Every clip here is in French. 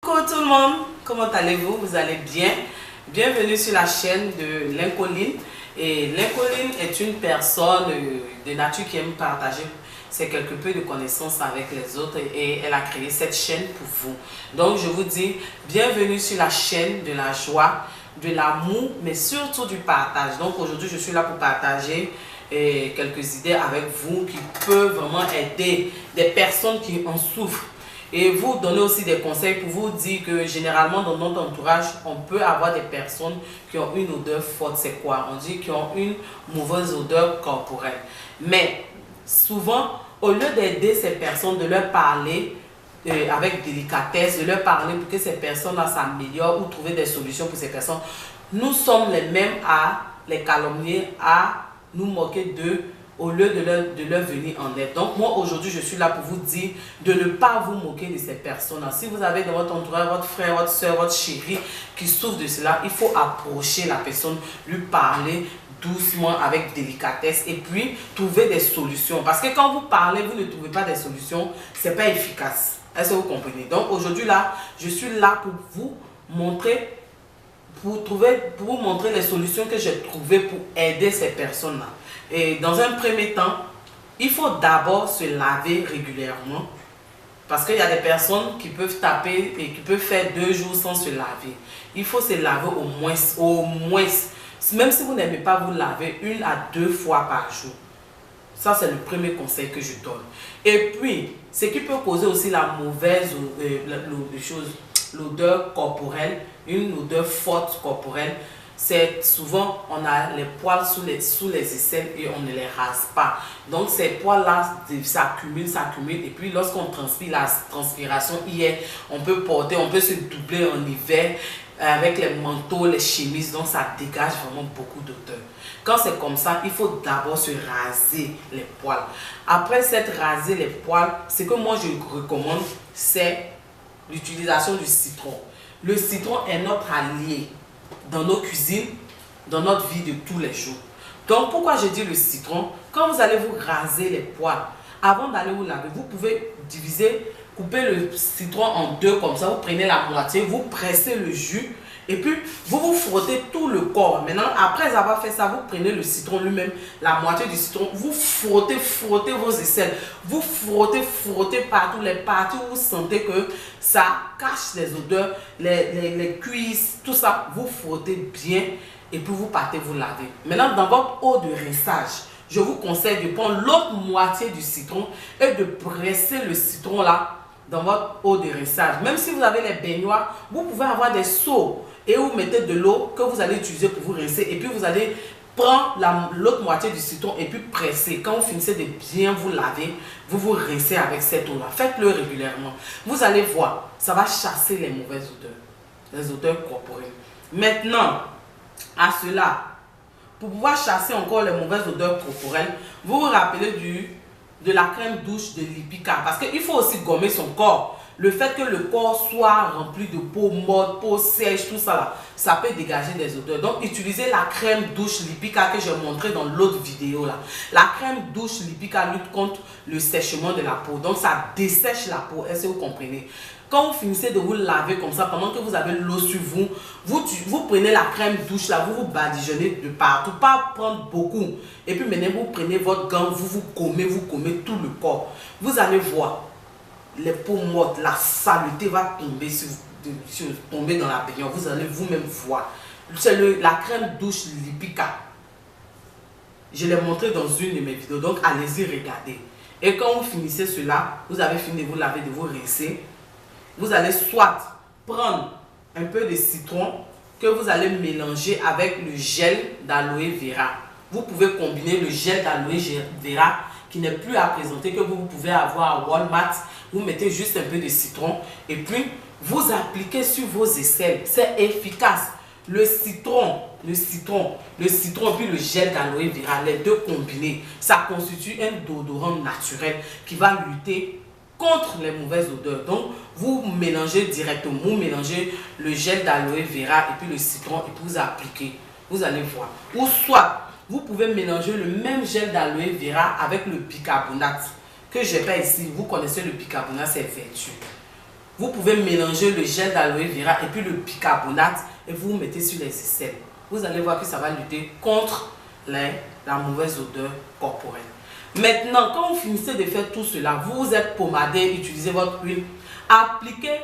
Coucou tout le monde, comment allez-vous? Vous allez bien? Bienvenue sur la chaîne de Lincoln. Et Lincoln est une personne de nature qui aime partager ses quelque peu de connaissances avec les autres et elle a créé cette chaîne pour vous. Donc je vous dis bienvenue sur la chaîne de la joie, de l'amour, mais surtout du partage. Donc aujourd'hui je suis là pour partager quelques idées avec vous qui peuvent vraiment aider des personnes qui en souffrent. Et vous donner aussi des conseils pour vous dire que généralement dans notre entourage, on peut avoir des personnes qui ont une odeur forte. C'est quoi? On dit qu'ils ont une mauvaise odeur corporelle. Mais souvent, au lieu d'aider ces personnes, de leur parler avec délicatesse, de leur parler pour que ces personnes-là s'améliorent ou trouver des solutions pour ces personnes, nous sommes les mêmes à les calomnier, à nous moquer d'eux, au lieu de leur venir en aide. Donc moi aujourd'hui je suis là pour vous dire de ne pas vous moquer de ces personnes. Si vous avez dans votre entourage votre frère, votre soeur, votre chérie qui souffre de cela, il faut approcher la personne, lui parler doucement avec délicatesse et puis trouver des solutions. Parce que quand vous parlez, vous ne trouvez pas des solutions, c'est pas efficace. Est-ce que vous comprenez? Donc aujourd'hui là, je suis là pour vous montrer, pour vous montrer les solutions que j'ai trouvées pour aider ces personnes-là. Et dans un premier temps, il faut d'abord se laver régulièrement. Parce qu'il y a des personnes qui peuvent taper et qui peuvent faire 2 jours sans se laver. Il faut se laver au moins. Même si vous n'aimez pas vous laver 1 à 2 fois par jour. Ça, c'est le premier conseil que je donne. Et puis, ce qui peut causer aussi la mauvaise l'odeur corporelle, une odeur forte corporelle, c'est souvent on a les poils sous les aisselles et on ne les rase pas. Donc ces poils là s'accumulent et puis lorsqu'on transpire, la transpiration on peut se doubler en hiver avec les manteaux, les chemises, donc ça dégage vraiment beaucoup d'odeur. Quand c'est comme ça, il faut d'abord se raser les poils. Après s'être rasé les poils, ce que moi je recommande, c'est l'utilisation du citron. Le citron est notre allié dans nos cuisines, dans notre vie de tous les jours. Donc pourquoi je dis le citron? Quand vous allez vous raser les poils, avant d'aller vous laver, vous pouvez couper le citron en 2 comme ça, vous prenez la moitié, vous pressez le jus et puis vous vous frottez tout le corps. Maintenant, après avoir fait ça, vous prenez le citron lui-même, la moitié du citron, vous frottez vos aisselles, vous frottez partout, les parties où vous sentez que ça cache les odeurs, les cuisses, tout ça, vous frottez bien et puis vous partez vous laver. Maintenant, dans votre eau de rinçage, je vous conseille de prendre l'autre moitié du citron et de presser le citron là dans votre eau de rinçage. Même si vous avez les baignoires, vous pouvez avoir des seaux et vous mettez de l'eau que vous allez utiliser pour vous rincer et puis vous allez prendre l'autre moitié du citron et puis presser. Quand vous finissez de bien vous laver, vous vous rincez avec cette eau là. Faites-le régulièrement. Vous allez voir, ça va chasser les mauvaises odeurs, les odeurs corporelles. Maintenant, à cela, pour pouvoir chasser encore les mauvaises odeurs corporelles, vous vous rappelez de la crème douche de Lipika. Parce qu'il faut aussi gommer son corps. Le fait que le corps soit rempli de peau morte, peau sèche, tout ça là, ça peut dégager des odeurs. Donc utilisez la crème douche Lipika que j'ai montré dans l'autre vidéo là. La crème douche Lipika lutte contre le sèchement de la peau. Donc ça dessèche la peau. Est-ce que vous comprenez? Quand vous finissez de vous laver comme ça, pendant que vous avez l'eau sur vous, vous prenez la crème douche là, vous badigeonnez de partout, pas prendre beaucoup. Et puis maintenant, vous prenez votre gant, vous gommez tout le corps. Vous allez voir, les peaux mortes, la saleté va tomber tomber dans la baignoire. Vous allez vous-même voir. C'est la crème douche Lipika. Je l'ai montré dans une de mes vidéos, donc allez-y regarder. Et quand vous finissez cela, vous avez fini de vous laver, de vous rincer. Vous allez soit prendre un peu de citron que vous allez mélanger avec le gel d'aloe vera. Vous pouvez combiner le gel d'aloe vera qui n'est plus à présenter, que vous pouvez avoir à Walmart. Vous mettez juste un peu de citron et puis vous appliquez sur vos aisselles. C'est efficace. Le citron et puis le gel d'aloe vera, les deux combinés, ça constitue un déodorant naturel qui va lutter contre les mauvaises odeurs. Donc vous mélangez directement, vous mélangez le gel d'aloe vera et puis le citron et puis vous appliquez. Vous allez voir. Ou soit vous pouvez mélanger le même gel d'aloe vera avec le bicarbonate que j'ai pas ici. Vous connaissez le bicarbonate, c'est vertueux. Vous pouvez mélanger le gel d'aloe vera et puis le bicarbonate et vous mettez sur les aisselles. Vous allez voir que ça va lutter contre la mauvaise odeur corporelle. Maintenant, quand vous finissez de faire tout cela, vous êtes pommadé, utilisez votre huile, appliquez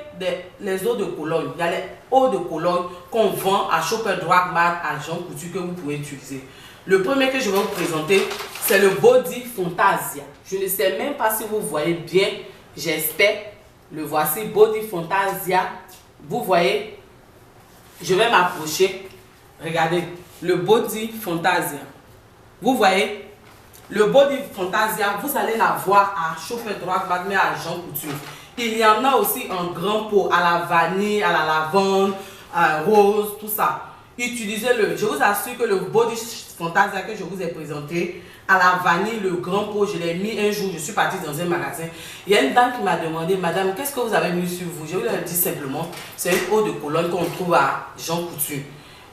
les eaux de Cologne. Il y a les eaux de Cologne qu'on vend à Shopper Drug Mart, à Jean Coutu, que vous pouvez utiliser. Le premier que je vais vous présenter, c'est le Body Fantasia. Je ne sais même pas si vous voyez bien, j'espère. Le voici, Body Fantasia. Vous voyez, je vais m'approcher. Regardez, le Body Fantasia. Vous voyez, le Body Fantasia, vous allez la voir à Shopper Drug Mart, mais à Jean Couture. Il y en a aussi en grand pot, à la vanille, à la lavande, à rose, tout ça. Utilisez-le. Je vous assure que le Body Fantasia que je vous ai présenté, à la vanille, le grand pot, je l'ai mis un jour, je suis partie dans un magasin. Il y a une dame qui m'a demandé, madame, qu'est-ce que vous avez mis sur vous? Je lui ai dit simplement, c'est une eau de Cologne qu'on trouve à Jean Coutu.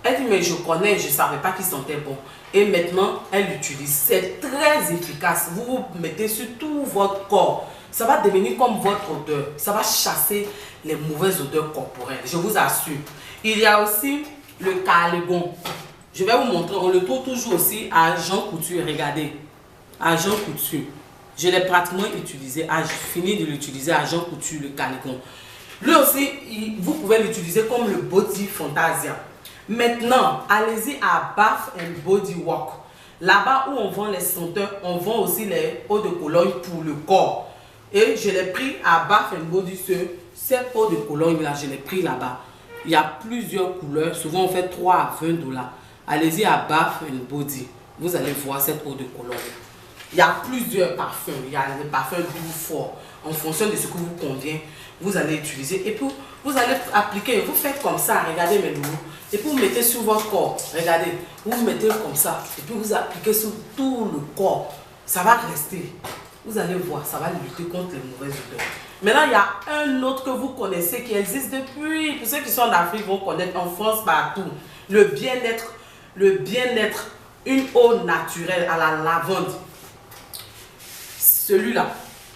Elle dit, mais je connais, je ne savais pas qu'il sentait bon. Et maintenant, elle l'utilise. C'est très efficace. Vous vous mettez sur tout votre corps. Ça va devenir comme votre odeur. Ça va chasser les mauvaises odeurs corporelles. Je vous assure. Il y a aussi le Caligon. Je vais vous montrer. On le trouve toujours aussi à Jean Coutu. Regardez. À Jean Coutu. Je l'ai pratiquement utilisé. J'ai fini de l'utiliser à Jean Coutu, le Caligon. Lui aussi, vous pouvez l'utiliser comme le Body Fantasia. Maintenant, allez-y à Bath & Body Works. Là-bas où on vend les senteurs, on vend aussi les eaux de Cologne pour le corps. Et je l'ai pris à Bath & Body Works. Cette eau de Cologne là, je l'ai pris là-bas. Il y a plusieurs couleurs. Souvent, on fait 3 à 20 $. Allez-y à Bath & Body. Vous allez voir cette eau de Cologne. Il y a plusieurs parfums. Il y a des parfums doux forts. En fonction de ce que vous convient, vous allez utiliser. Et puis, vous allez appliquer. Vous faites comme ça. Regardez mes loulous. Et puis, vous mettez sur votre corps. Regardez. Vous mettez comme ça. Et puis, vous appliquez sur tout le corps. Ça va rester. Vous allez voir. Ça va lutter contre les mauvaises odeurs. Maintenant, il y a un autre que vous connaissez qui existe depuis. Pour ceux qui sont en Afrique, vont connaître en France partout. Le bien-être. Le bien-être. Une eau naturelle à la lavande. Celui-là,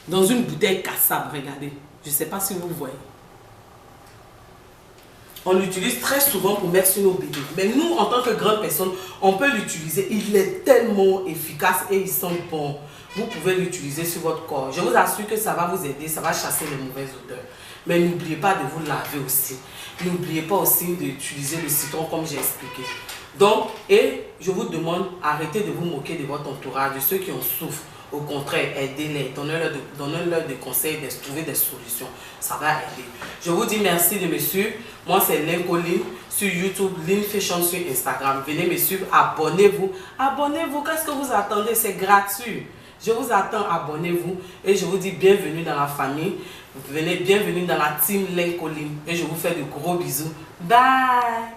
dans une bouteille cassable, regardez. Je ne sais pas si vous voyez. On l'utilise très souvent pour mettre sur nos bébés. Mais nous, en tant que grandes personnes, on peut l'utiliser. Il est tellement efficace et il sent bon. Vous pouvez l'utiliser sur votre corps. Je vous assure que ça va vous aider, ça va chasser les mauvaises odeurs. Mais n'oubliez pas de vous laver aussi. N'oubliez pas aussi d'utiliser le citron comme j'ai expliqué. Donc, et je vous demande, arrêtez de vous moquer de votre entourage, de ceux qui en souffrent. Au contraire, aidez-les, donnez-leur des conseils, trouver des solutions. Ça va aider. Je vous dis merci de me suivre. Moi, c'est Lincoln sur YouTube, Lynn Fashion sur Instagram. Venez me suivre, abonnez-vous. Abonnez-vous, qu'est-ce que vous attendez? C'est gratuit. Je vous attends, abonnez-vous. Et je vous dis bienvenue dans la famille. Venez, bienvenue dans la team Lincoln. Et je vous fais de gros bisous. Bye!